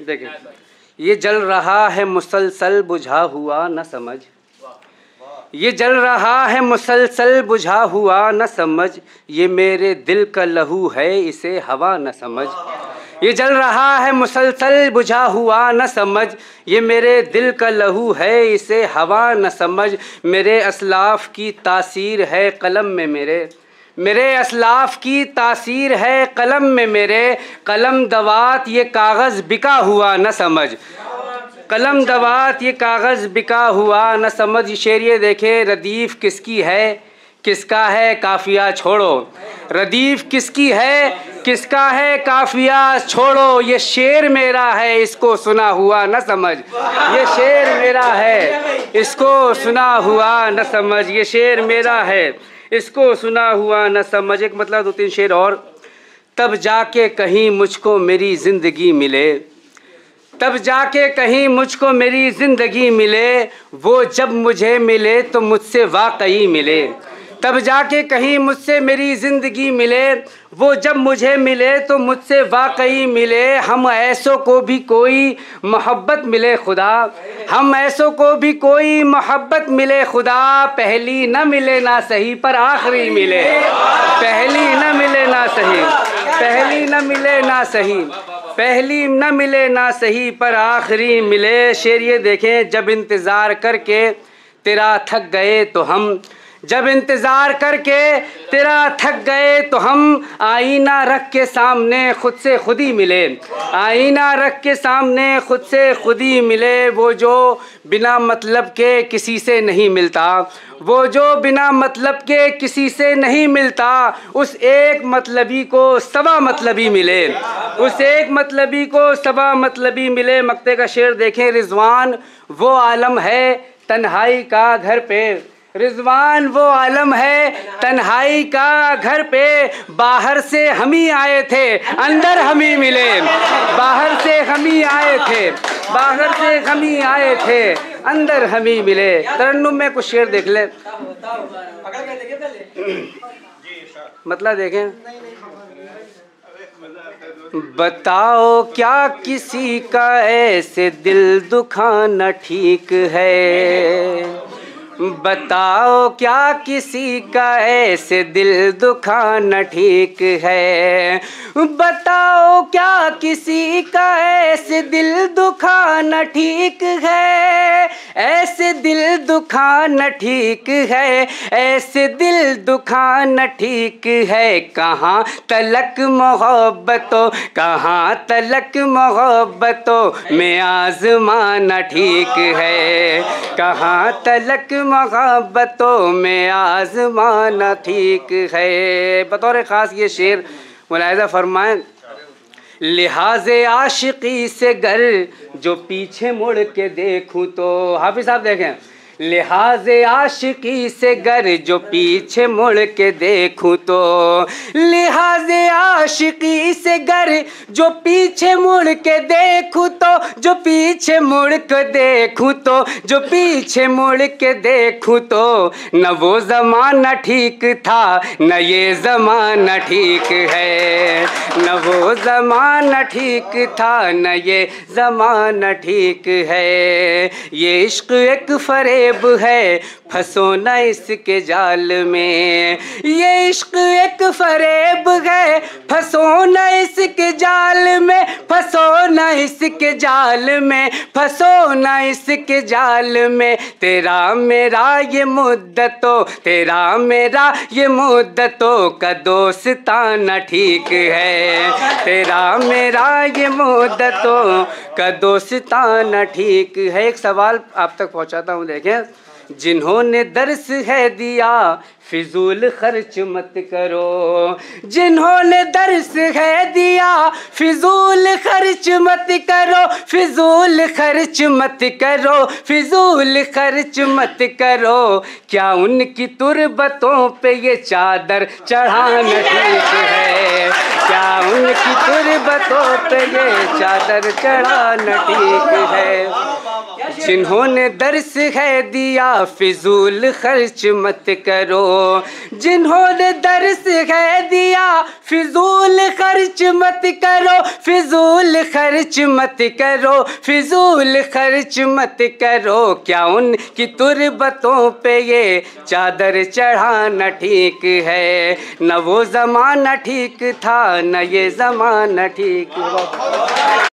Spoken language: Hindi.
देखें, ये जल रहा है मुसलसल बुझा हुआ न समझ, ये जल रहा है मुसलसल बुझा हुआ न समझ, ये मेरे दिल का लहू है इसे हवा न समझ। ये जल रहा है मुसलसल बुझा हुआ न समझ, ये मेरे दिल का लहू है इसे हवा न समझ। मेरे असलाफ़ की तासीर है कलम में मेरे असलाफ़ की तासीर है कलम में मेरे, कलम दवात ये कागज़ बिका हुआ न समझ, कलम दवात ये कागज़ बिका हुआ न समझ। शेर ये देखे, रदीफ़ किसकी है किसका है काफ़िया छोड़ो, रदीफ़ किसकी है किसका है काफ़िया छोड़ो। ये शेर मेरा है इसको सुना हुआ न समझ, ये शेर मेरा है इसको सुना हुआ न समझ, ये शेर मेरा है इसको सुना हुआ न समझ। एक मतलब 2-3 शेर और। तब जाके कहीं मुझको मेरी ज़िंदगी मिले, तब जाके कहीं मुझको मेरी ज़िंदगी मिले, वो जब मुझे मिले तो मुझसे वाकई मिले। तब जाके कहीं मुझसे मेरी ज़िंदगी मिले, वो जब मुझे मिले तो मुझसे वाकई मिले। हम ऐसों को भी कोई मोहब्बत मिले खुदा, हम ऐसों को भी कोई मोहब्बत मिले खुदा। पहली न मिले ना सही पर आखिरी मिले, पहली न मिले ना सही, पहली न मिले ना सही, पहली न मिले ना सही पर आखिरी मिले। शेर ये देखें, जब इंतज़ार करके तेरा थक गए तो हम, जब इंतज़ार करके तेरा थक गए तो हम, आईना रख के सामने खुद से खुद ही मिले, आईना रख के सामने खुद से खुद ही मिले। वो जो बिना मतलब के किसी से नहीं मिलता, वो जो बिना मतलब के किसी से नहीं मिलता, उस एक मतलबी को सवा मतलबी मिले, उस एक मतलबी को सवा मतलबी मिले। मक्ते का शेर देखें, रिजवान वो आलम है तन्हाई का घर पे, रिजवान वो आलम है तन्हाई का घर पे। बाहर से हम ही आए थे अंदर हम ही मिले, बाहर से हम ही आए थे, बाहर से हम ही आए थे अंदर हम ही मिले। तरन्नुम में कुछ शेर देख ले, मतलब देखें। बताओ क्या किसी का ऐसे दिल दुखाना ठीक है, बताओ क्या किसी का ऐसे दिल दुखाना ठीक है, बताओ क्या किसी का ऐसे दिल दुखाना ठीक है, ऐसे दिल दुखाना ठीक है, ऐसे दिल दुखाना ठीक है। कहाँ तलक मोहब्बतों, कहाँ तलक मोहब्बतों में आज़माना ठीक है, कहाँ तलक मोहब्बतों में आज़माना ठीक है। बतौर ख़ास ये शेर मुलाहिज़ा फरमाएं, लिहाज़े आशिकी से गर जो पीछे मुड़ के देखूं तो, हाफिज़ साहब देखें, लिहाज़े आशिकी से गर जो पीछे मुड़ के देखूं तो, लिहाज़े आशिकी से गर जो पीछे मुड़ के देखूं तो, जो पीछे मुड़ के देखूं तो, जो पीछे मुड़ के देखूं तो, न वो ज़माना ठीक था न ये ज़माना ठीक है, न वो ज़माना ठीक था न ये ज़माना ठीक है। ये इश्क़ एक फरेब है फंसो न इसके जाल में, ये इश्क़ एक फरेब है फंसो न इसके जाल में, फंसो न इसके जाल में, फंसो न इसके जाल में। तेरा मेरा ये मुद्दतों, तेरा मेरा ये मुद्दतों का दोस्ताना ठीक है, तेरा मेरा ये मुद्दतों का दोस्ताना ठीक है। एक सवाल आप तक पहुंचाता हूँ, देखें। जिन्होंने दर्स है दिया फिजूल खर्च मत करो, जिन्होंने दर्स है दिया फिजूल खर्च मत करो, फिजूल खर्च मत करो, फिजूल खर्च मत करो। क्या उनकी तुरबतों पे ये चादर चढ़ाना ठीक है, क्या उनकी तुरबतों पे ये चादर चढ़ाना ठीक है। जिन्होंने दर्स है दिया फिजूल खर्च मत करो, जिन्होंने दर्स है दिया फिजूल खर्च मत करो, फिजूल खर्च मत करो, फिजूल खर्च मत करो। क्या उनकी तुरबतों पे ये चादर चढ़ाना ठीक है? न वो ज़माना ठीक था न ये ज़माना ठीक है।